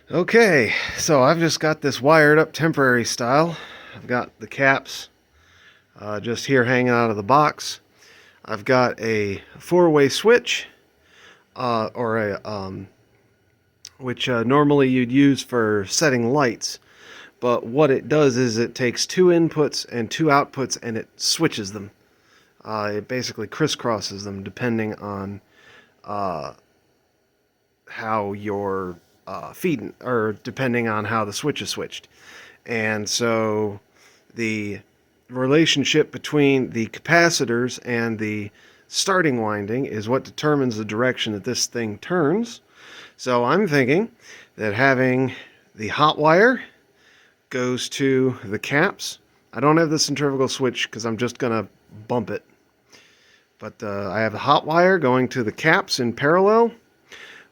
Okay, so I've just got this wired up temporary style. I've got the caps just here hanging out of the box. I've got a four-way switch, or which normally you'd use for setting lights. But what it does is it takes two inputs and two outputs and it switches them. It basically crisscrosses them depending on how you're feeding, or depending on how the switch is switched. And so the relationship between the capacitors and the starting winding is what determines the direction that this thing turns. So I'm thinking that having the hot wire goes to the caps. I don't have the centrifugal switch because I'm just going to bump it. But I have the hot wire going to the caps in parallel,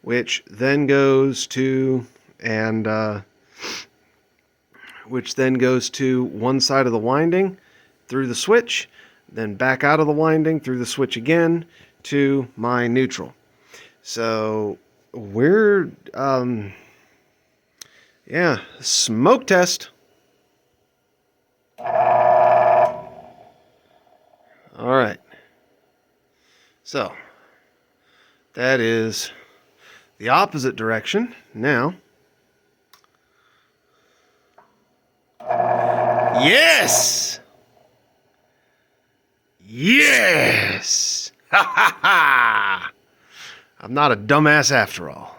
which then goes to one side of the winding through the switch, then back out of the winding through the switch again to my neutral. So we're smoke test. All right. So that is the opposite direction. Now, yes! Yes! Ha ha ha! I'm not a dumbass after all.